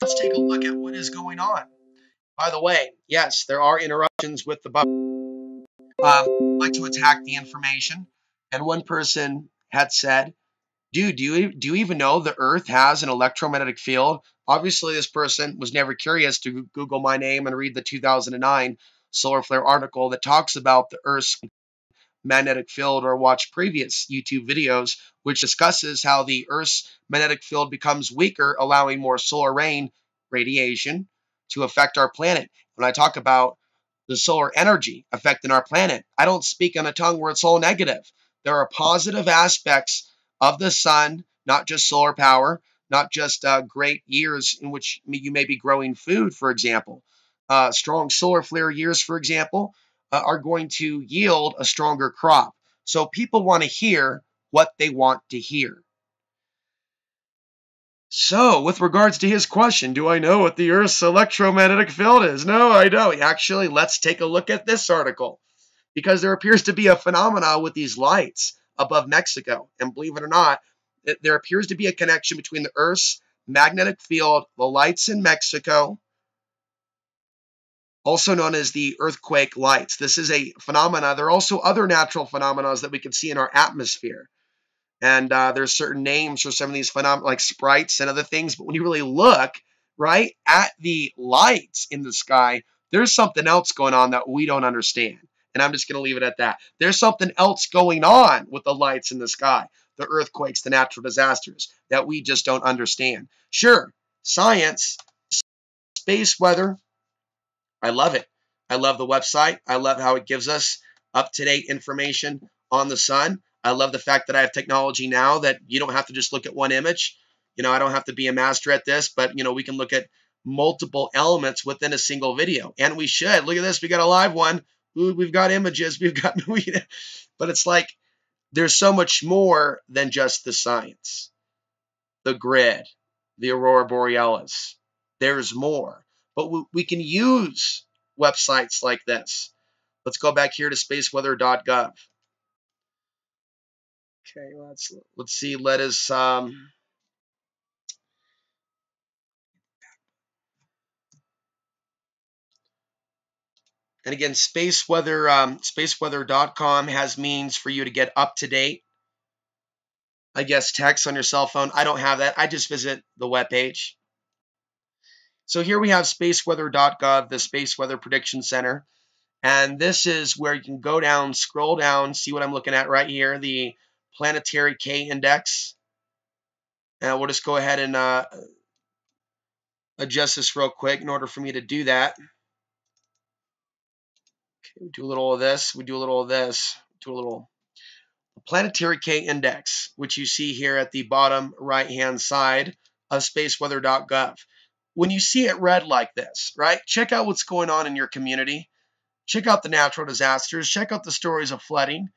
let's take a look at what is going on. By the way, yes, there are interruptions with the button. Like to attack the information. And one person had said, dude, do you even know the Earth has an electromagnetic field? Obviously, this person was never curious to Google my name and read the 2009 solar flare article that talks about the Earth's magnetic field, or watch previous YouTube videos, which discusses how the Earth's magnetic field becomes weaker, allowing more solar rain radiation to affect our planet. When I talk about the solar energy affecting our planet, I don't speak in a tongue where it's all negative. There are positive aspects of the sun, not just solar power, not just great years in which you may be growing food, for example. Strong solar flare years, for example, are going to yield a stronger crop. So people want to hear what they want to hear. So, with regards to his question, do I know what the Earth's electromagnetic field is? No, I don't. Actually, let's take a look at this article, because there appears to be a phenomenon with these lights above Mexico. And believe it or not, there appears to be a connection between the Earth's magnetic field, the lights in Mexico, also known as the earthquake lights. This is a phenomena. There are also other natural phenomena that we can see in our atmosphere. And there's certain names for some of these phenomena, like sprites and other things. But when you really look, right, at the lights in the sky, there's something else going on that we don't understand. And I'm just going to leave it at that. There's something else going on with the lights in the sky, the earthquakes, the natural disasters that we just don't understand. Sure, science, space weather, I love it. I love the website. I love how it gives us up-to-date information on the sun. I love the fact that I have technology now that you don't have to just look at one image. I don't have to be a master at this, but, we can look at multiple elements within a single video. And we should. Look at this. We got a live one. Ooh, we've got images. But it's like there's so much more than just the science, the grid, the aurora borealis. There's more. But we can use websites like this. Let's go back here to spaceweather.gov. Okay, let's see. Let us and again, spaceweather.com has means for you to get up to date, I guess, text on your cell phone. I don't have that. I just visit the webpage. So here we have spaceweather.gov, the Space Weather Prediction Center. And this is where you can go down, scroll down, see what I'm looking at right here, the planetary K index. And we'll just go ahead and adjust this real quick in order for me to do that. Okay, we do a little of this, we do a little of this, do a little planetary K index, which you see here at the bottom right-hand side of spaceweather.gov. When you see it red like this, right, check out what's going on in your community. Check out the natural disasters. Check out the stories of flooding.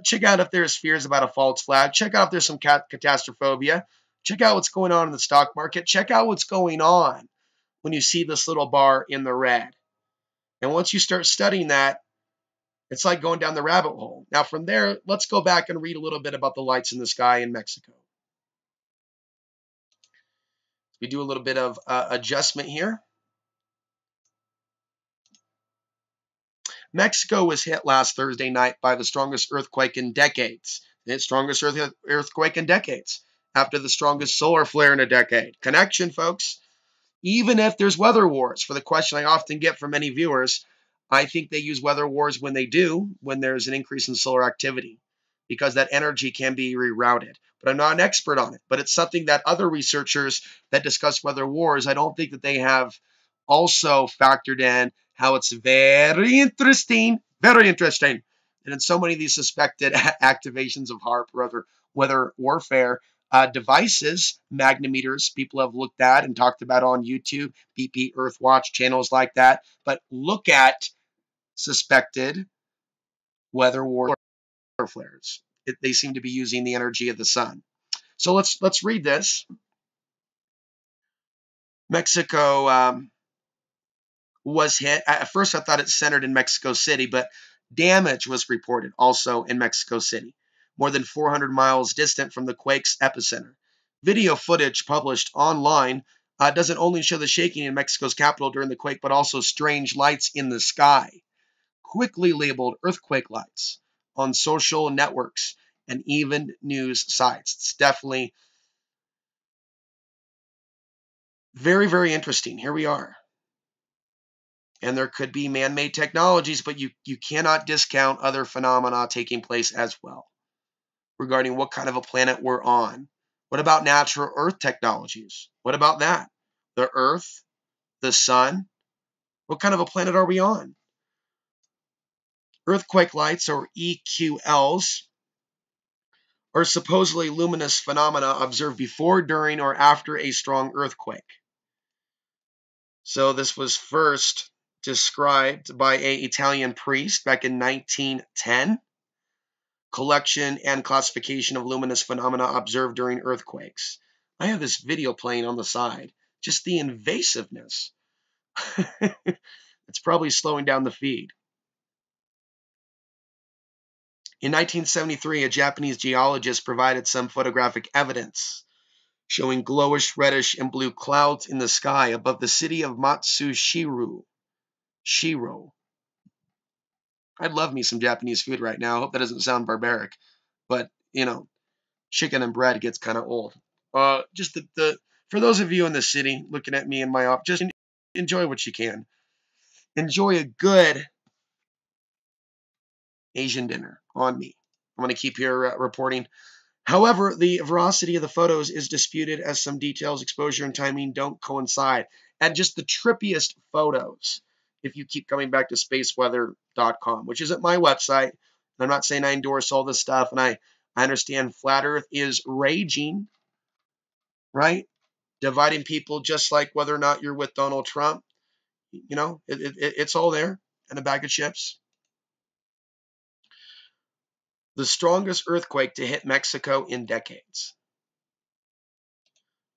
Check out if there's fears about a false flag. Check out if there's some catastrophobia. Check out what's going on in the stock market. Check out what's going on when you see this little bar in the red. And once you start studying that, it's like going down the rabbit hole. Now from there, let's go back and read a little bit about the lights in the sky in Mexico. We do a little bit of adjustment here. Mexico was hit last Thursday night by the strongest earthquake in decades. Its strongest earthquake in decades, after the strongest solar flare in a decade. Connection, folks. Even if there's weather wars, for the question I often get from many viewers, I think they use weather wars when there's an increase in solar activity, because that energy can be rerouted. But I'm not an expert on it. But it's something that other researchers that discuss weather wars, I don't think that they have also factored in how it's very interesting. And in so many of these suspected activations of HAARP, or other weather warfare devices, magnetometers, people have looked at and talked about on YouTube, BP, Earthwatch, channels like that. But look at suspected weather war flares. They seem to be using the energy of the sun. So let's read this. Mexico was hit. At first, I thought it centered in Mexico City, but damage was reported also in Mexico City, more than 400 miles distant from the quake's epicenter. Video footage published online doesn't only show the shaking in Mexico's capital during the quake, but also strange lights in the sky, quickly labeled earthquake lights on social networks and even news sites. It's definitely very, very interesting. Here we are. And there could be man-made technologies, but you cannot discount other phenomena taking place as well regarding what kind of a planet we're on. What about natural Earth technologies? What about that? The Earth, the sun, what kind of a planet are we on? Earthquake lights, or EQLs, are supposedly luminous phenomena observed before, during, or after a strong earthquake. So this was first described by an Italian priest back in 1910. Collection and classification of luminous phenomena observed during earthquakes. I have this video playing on the side. Just the invasiveness. It's probably slowing down the feed. In 1973, a Japanese geologist provided some photographic evidence showing glowish, reddish, and blue clouds in the sky above the city of Matsushiro. I'd love me some Japanese food right now. I hope that doesn't sound barbaric, but chicken and bread gets kind of old. Just the for those of you in the city looking at me in my office, just enjoy what you can. Enjoy a good Asian dinner on me. I'm going to keep here reporting. However, the veracity of the photos is disputed as some details, exposure, and timing don't coincide. And just the trippiest photos, if you keep coming back to spaceweather.com, which isn't my website. And I'm not saying I endorse all this stuff, and I understand flat Earth is raging, right? Dividing people just like whether or not you're with Donald Trump. It's all there in a bag of chips. The strongest earthquake to hit Mexico in decades.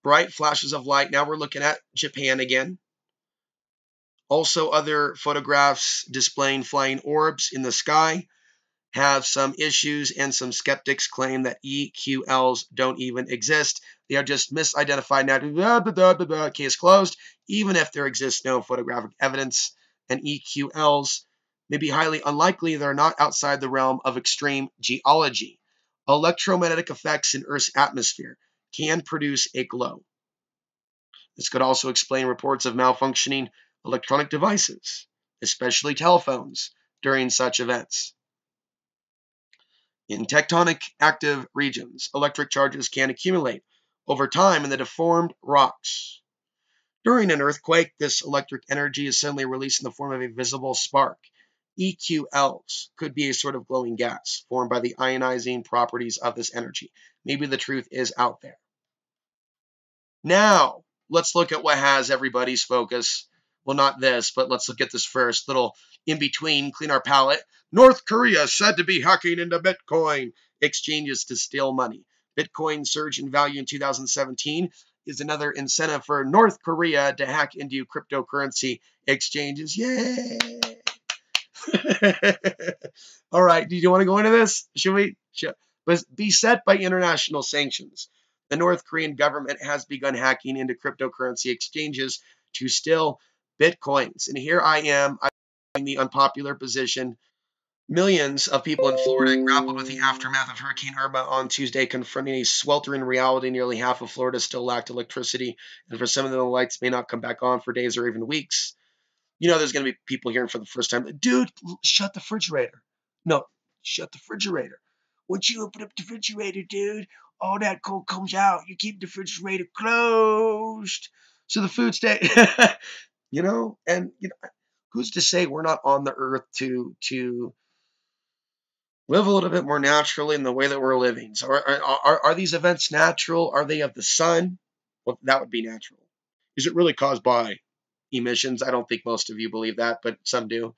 Bright flashes of light. Now we're looking at Japan again. Also, other photographs displaying flying orbs in the sky have some issues, and some skeptics claim that EQLs don't even exist. They are just misidentified now. Case closed. Even if there exists no photographic evidence, and EQLs may be highly unlikely, they're not outside the realm of extreme geology. Electromagnetic effects in Earth's atmosphere can produce a glow. This could also explain reports of malfunctioning electronic devices, especially telephones, during such events. In tectonic active regions, electric charges can accumulate over time in the deformed rocks. During an earthquake, this electric energy is suddenly released in the form of a visible spark. EQLs could be a sort of glowing gas formed by the ionizing properties of this energy. Maybe the truth is out there. Now, let's look at what has everybody's focus. Well, not this, but let's look at this first. Little in between, clean our palate. North Korea said to be hacking into Bitcoin exchanges to steal money. Bitcoin's surge in value in 2017 is another incentive for North Korea to hack into cryptocurrency exchanges. Yay! All right, do you want to go into this? Should we? Beset by international sanctions, the North Korean government has begun hacking into cryptocurrency exchanges to steal bitcoins. And here I am, I'm in the unpopular position. Millions of people in Florida grappled with the aftermath of Hurricane Irma on Tuesday, confronting a sweltering reality. Nearly half of Florida still lacked electricity, and for some of them, the lights may not come back on for days or even weeks. There's going to be people hearing for the first time, dude, shut the refrigerator. No, shut the refrigerator. Once you open up the refrigerator, dude, all that cold comes out. You keep the refrigerator closed so the food stays. And who's to say we're not on the earth to live a little bit more naturally in the way that we're living? So are these events natural? Are they of the sun? Well, that would be natural. Is it really caused by emissions? I don't think most of you believe that, but some do.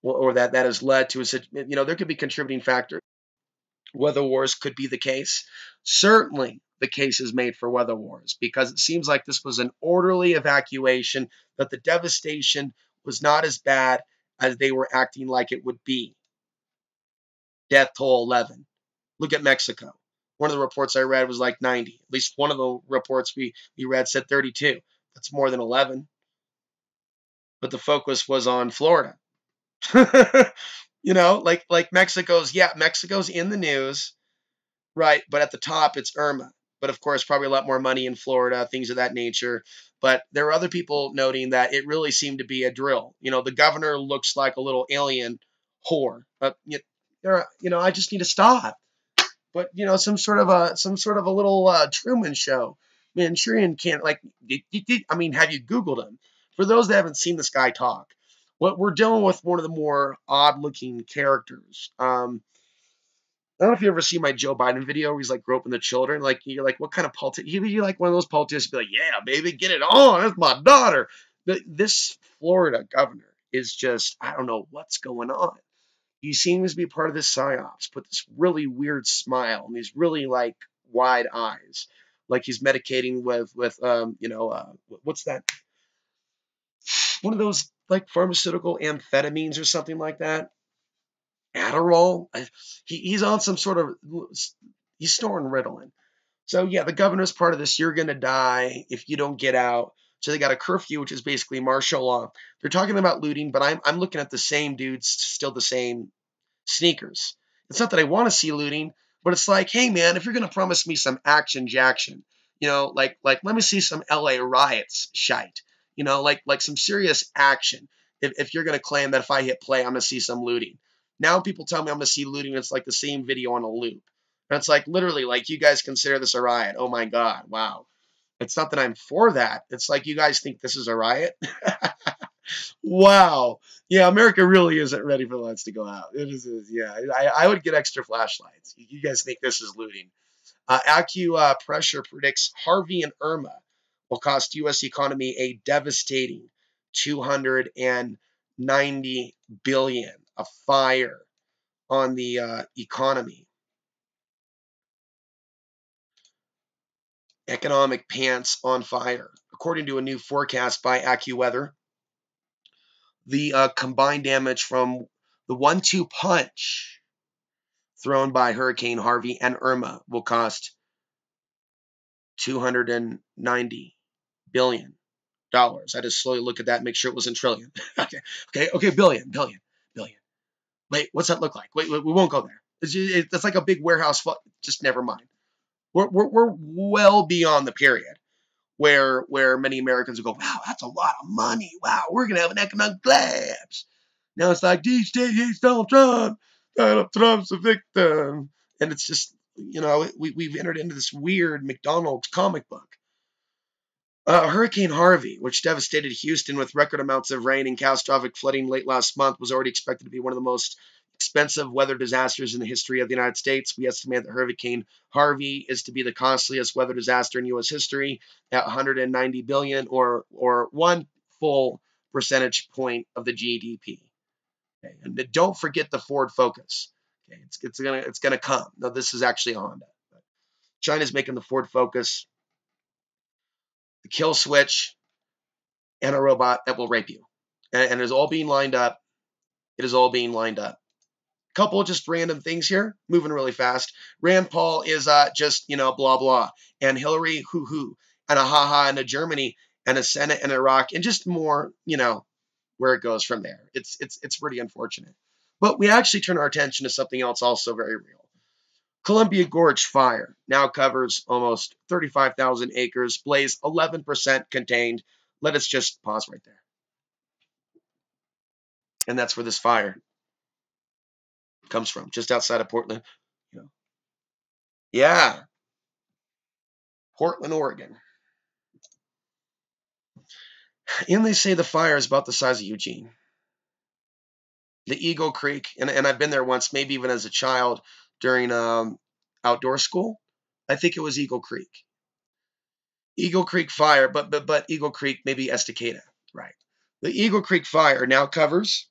Or that has led to there could be contributing factors. Weather wars could be the case. Certainly the case is made for weather wars because it seems like this was an orderly evacuation, that the devastation was not as bad as they were acting like it would be. Death toll 11. Look at Mexico. One of the reports I read was like 90. At least one of the reports we read said 32. That's more than 11. But the focus was on Florida. Like Mexico's in the news, right? But at the top, it's Irma. But of course, probably a lot more money in Florida, things of that nature. But there are other people noting that it really seemed to be a drill. The governor looks like a little alien whore. I just need to stop. But some sort of a little Truman show. Manchurian can't like. I mean, have you Googled him? For those that haven't seen this guy talk, what we're dealing with one of the more odd-looking characters. I don't know if you ever see my Joe Biden video where he's like groping the children. Like you're like, what kind of politician? He'd be like one of those politicians, be like, yeah, baby, get it on. That's my daughter. This Florida governor is just, I don't know what's going on. He seems to be part of this psyops. Put this really weird smile and these really like wide eyes, like he's medicating with what's that? One of those like pharmaceutical amphetamines or something like that. Adderall. He's on some sort of, he's storing Ritalin. So yeah, the governor's part of this. You're gonna die if you don't get out. So they got a curfew, which is basically martial law. They're talking about looting, but I'm looking at the same dudes, still the same sneakers. It's not that I want to see looting, but it's like, hey man, if you're gonna promise me some action jackson, like let me see some LA riots shite, like some serious action. If you're gonna claim that if I hit play, I'm gonna see some looting. Now people tell me I'm gonna see looting. It's like the same video on a loop. And it's like literally like you guys consider this a riot. Oh my God, wow. It's not that I'm for that. It's like you guys think this is a riot. Wow. Yeah, America really isn't ready for the lights to go out. It is, yeah. I would get extra flashlights. You guys think this is looting. Pressure predicts Harvey and Irma will cost U.S. economy a devastating 290 billion. A fire on the economy. Economic pants on fire. According to a new forecast by AccuWeather, the combined damage from the 1-2 punch thrown by Hurricane Harvey and Irma will cost $290 billion. I just slowly look at that and make sure it was in trillion. Okay, billion. Wait, what's that look like? Wait, we won't go there. It's like a big warehouse. Just never mind. We're well beyond the period where many Americans will go, wow, that's a lot of money. Wow, we're going to have an economic collapse. Now it's like, deep state hates Donald Trump. Donald Trump's a victim. And it's just, we've entered into this weird McDonald's comic book. Hurricane Harvey, which devastated Houston with record amounts of rain and catastrophic flooding late last month, was already expected to be one of the most expensive weather disasters in the history of the United States. We estimate that Hurricane Harvey is to be the costliest weather disaster in U.S. history at 190 billion, or 1 full percentage point of the GDP. Okay. And don't forget the Ford Focus. Okay. It's gonna come. No, this is actually a Honda. China's making the Ford Focus, the kill switch, and a robot that will rape you. And it is all being lined up. It is all being lined up. Couple just random things here, moving really fast. Rand Paul is just, blah, blah. And Hillary, hoo-hoo. And a ha-ha in Germany, and a Senate in Iraq, and just more, where it goes from there. It's pretty unfortunate. But we actually turn our attention to something else also very real. Columbia Gorge fire now covers almost 35,000 acres, blaze 11% contained. Let us just pause right there. And that's where this fire comes from, just outside of Portland. Yeah, Portland, Oregon. And they say the fire is about the size of Eugene. The Eagle Creek, and I've been there once, maybe even as a child during outdoor school. I think it was Eagle Creek. Eagle Creek fire, but Eagle Creek, maybe Estacada, right? The Eagle Creek fire now covers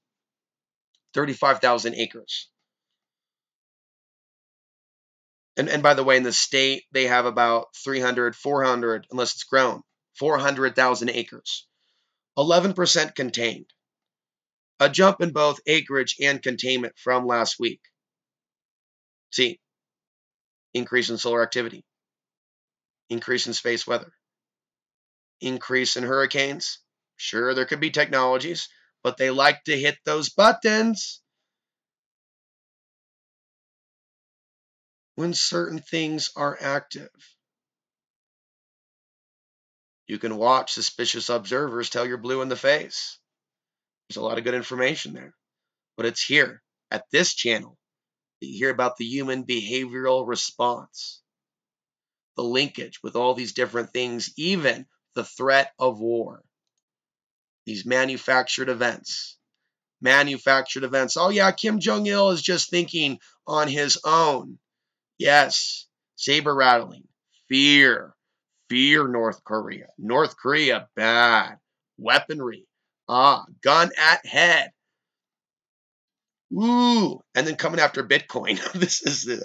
35,000 acres. And by the way, in the state, they have about 300, 400, unless it's grown, 400,000 acres. 11% contained. A jump in both acreage and containment from last week. See, increase in solar activity, increase in space weather, increase in hurricanes. Sure, there could be technologies, but they like to hit those buttons when certain things are active. You can watch suspicious observers tell you're blue in the face. There's a lot of good information there. But it's here at this channel that you hear about the human behavioral response, the linkage with all these different things, even the threat of war, these manufactured events. Manufactured events. Oh, yeah, Kim Jong-il is just thinking on his own. Yes, saber rattling, fear, fear North Korea. North Korea, bad. Weaponry, gun at head. Ooh, and then coming after Bitcoin. This is the,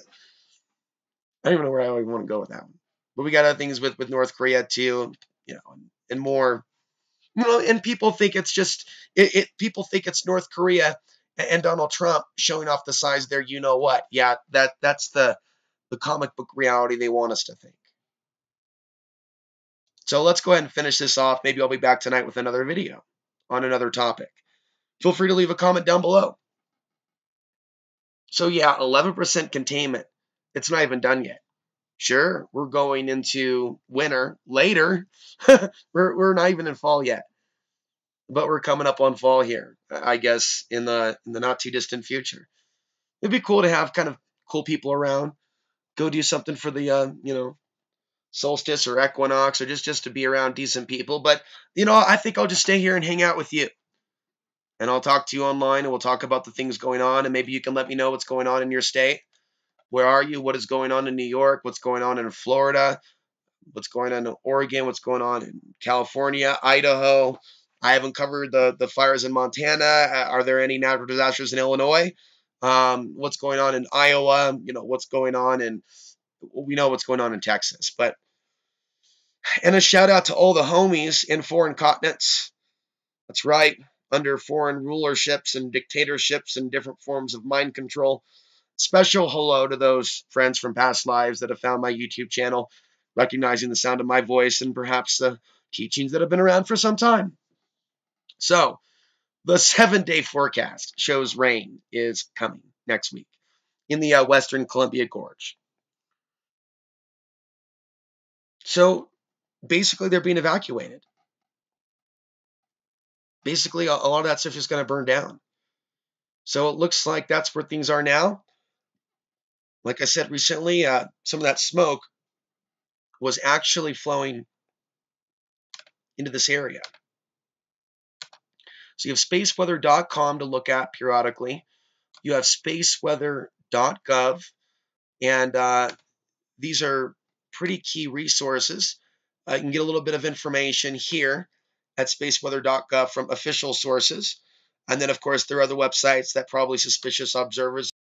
I don't even know where I want to go with that one. But we got other things with North Korea too, and more. And people think it's just people think it's North Korea and Donald Trump showing off the size there. You know what? Yeah, that's the comic book reality they want us to think. So let's go ahead and finish this off. Maybe I'll be back tonight with another video on another topic. Feel free to leave a comment down below. So yeah, 11% containment. It's not even done yet. Sure, we're going into winter later. we're not even in fall yet, but we're coming up on fall here, I guess, in the not too distant future. It'd be cool to have kind of cool people around. Go do something for the solstice or equinox, or just to be around decent people. But I think I'll just stay here and hang out with you, and I'll talk to you online, and we'll talk about the things going on, and maybe you can let me know what's going on in your state. Where are you? What is going on in New York? What's going on in Florida? What's going on in Oregon? What's going on in California, Idaho? I haven't covered the fires in Montana. Are there any natural disasters in Illinois? What's going on in Iowa? What's going on in, we know what's going on in Texas. And a shout out to all the homies in foreign continents. That's right, under foreign rulerships and dictatorships and different forms of mind control. Special hello to those friends from past lives that have found my YouTube channel, recognizing the sound of my voice and perhaps the teachings that have been around for some time. So, the 7-day forecast shows rain is coming next week in the Western Columbia Gorge. So, basically, they're being evacuated. Basically, a lot of that stuff is going to burn down. So, it looks like that's where things are now. Like I said recently, some of that smoke was actually flowing into this area. So you have spaceweather.com to look at periodically. You have spaceweather.gov, and these are pretty key resources. You can get a little bit of information here at spaceweather.gov from official sources. And then, of course, there are other websites that probably suspicious observers